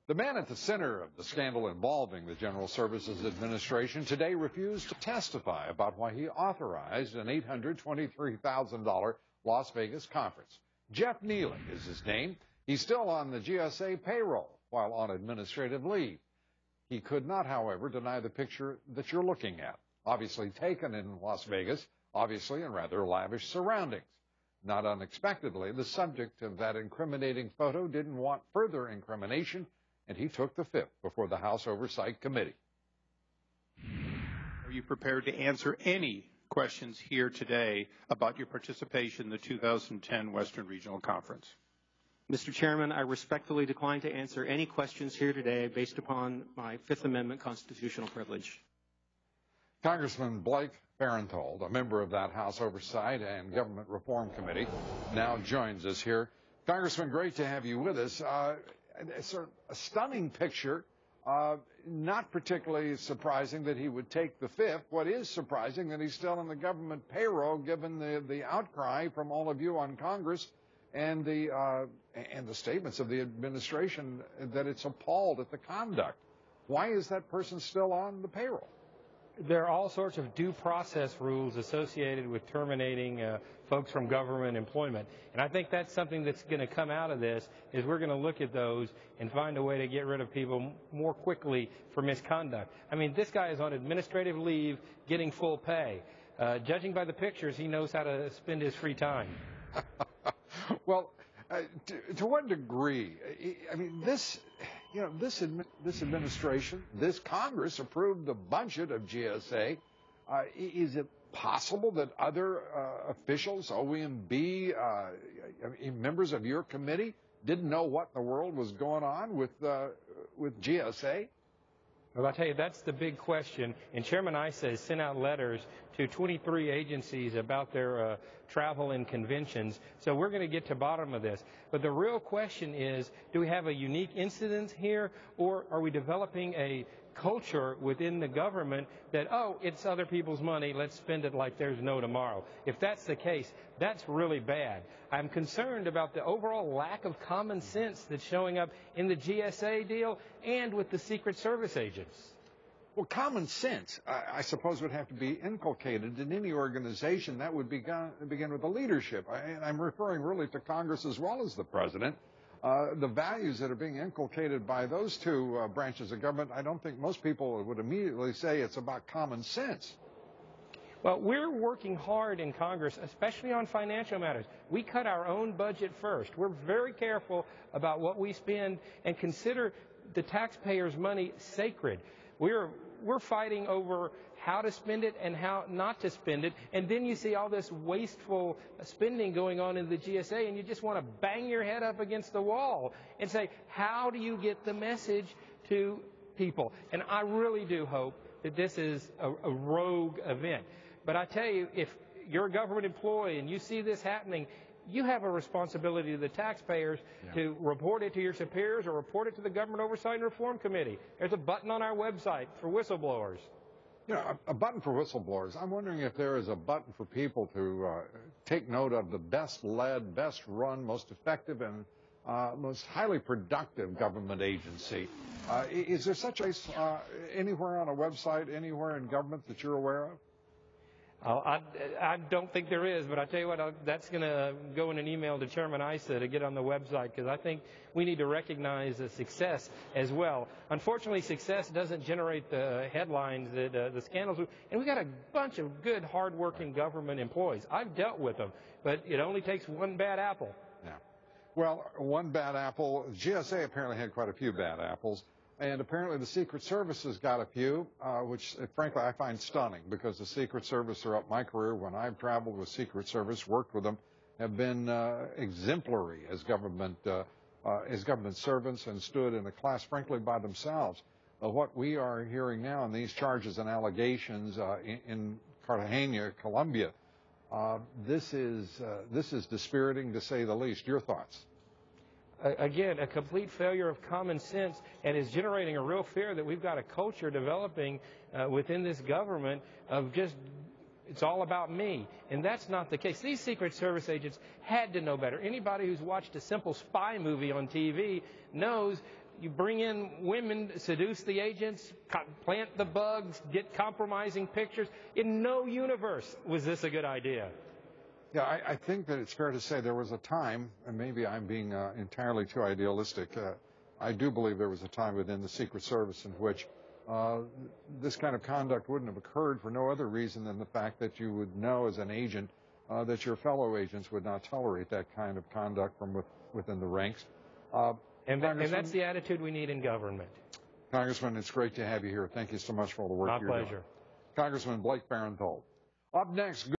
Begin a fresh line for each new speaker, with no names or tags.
The man at the center of the scandal involving the General Services Administration today refused to testify about why he authorized an $823,000 Las Vegas conference. Jeff Neely is his name. He's still on the GSA payroll while on administrative leave. He could not, however, deny the picture that you're looking at, obviously taken in Las Vegas, obviously in rather lavish surroundings. Not unexpectedly, the subject of that incriminating photo didn't want further incrimination, and he took the fifth before the House Oversight Committee.
Are you prepared to answer any questions here today about your participation in the 2010 Western Regional Conference?
Mr. Chairman, I respectfully decline to answer any questions here today based upon my Fifth Amendment constitutional privilege.
Congressman Blake Farenthold, a member of that House Oversight and Government Reform Committee, now joins us here. Congressman, great to have you with us. It's a stunning picture. Not particularly surprising that he would take the fifth. What is surprising that he's still on the government payroll, given the outcry from all of you on Congress and the statements of the administration that it's appalled at the conduct. Why is that person still on the payroll?
There are all sorts of due process rules associated with terminating folks from government employment. And I think that's something that's going to come out of this, is we're going to look at those and find a way to get rid of people more quickly for misconduct. I mean, this guy is on administrative leave getting full pay. Judging by the pictures, he knows how to spend his free time.
Well, to what degree? I mean, this administration, this Congress approved the budget of GSA. Is it possible that other officials, OEMB, members of your committee, didn't know what in the world was going on with GSA?
Well, I'll tell you, that's the big question. And Chairman Issa has sent out letters to 23 agencies about their travel and conventions. So we're going to get to the bottom of this. But the real question is, do we have a unique incident here, or are we developing a culture within the government that, oh, it's other people's money, let's spend it like there's no tomorrow? If that's the case, that's really bad. I'm concerned about the overall lack of common sense that's showing up in the GSA deal and with the Secret Service agents.
Well, common sense, I suppose, would have to be inculcated in any organization. That would begin with the leadership. And I'm referring really to Congress as well as the President. The values that are being inculcated by those two branches of government, I don't think most people would immediately say it's about common sense.
Well, we're working hard in Congress, especially on financial matters. We cut our own budget first. We're very careful about what we spend and consider the taxpayers' money sacred. We're fighting over how to spend it and how not to spend it, and then you see all this wasteful spending going on in the GSA, and you just want to bang your head up against the wall and say, how do you get the message to people? And I really do hope that this is a rogue event. But I tell you, if you're a government employee and you see this happening, you have a responsibility to the taxpayers to report it to your superiors or report it to the Government Oversight and Reform Committee. There's a button on our website for whistleblowers.
You know, a button for whistleblowers. I'm wondering if there is a button for people to take note of the best led, best run, most effective, and most highly productive government agency. Is there such a anywhere on a website, anywhere in government that you're aware of?
I don't think there is, but I tell you what, that's going to go in an email to Chairman Issa to get on the website, because I think we need to recognize the success as well. Unfortunately, success doesn't generate the headlines that the scandals do, and we got a bunch of good, hard-working government employees. I've dealt with them, but it only takes one bad apple.
Yeah. Well, one bad apple. GSA apparently had quite a few bad apples. And apparently the Secret Service has got a few, which, frankly, I find stunning, because the Secret Service throughout my career, when I've traveled with Secret Service, worked with them, have been exemplary as government servants and stood in a class, frankly, by themselves. What we are hearing now in these charges and allegations in Cartagena, Colombia, this is dispiriting, to say the least. Your thoughts?
Again, a complete failure of common sense, and is generating a real fear that we've got a culture developing within this government of just, it's all about me. And that's not the case. These Secret Service agents had to know better. Anybody who's watched a simple spy movie on TV knows You bring in women, seduce the agents, plant the bugs, get compromising pictures. In no universe was this a good idea.
Yeah, I think that it's fair to say there was a time, and maybe I'm being entirely too idealistic, I do believe there was a time within the Secret Service in which this kind of conduct wouldn't have occurred for no other reason than the fact that you would know as an agent that your fellow agents would not tolerate that kind of conduct from within the ranks.
And that's the attitude we need in government.
Congressman, it's great to have you here. Thank you so much for all the work you're doing.
My pleasure.
Congressman Blake Farenthold. Up next.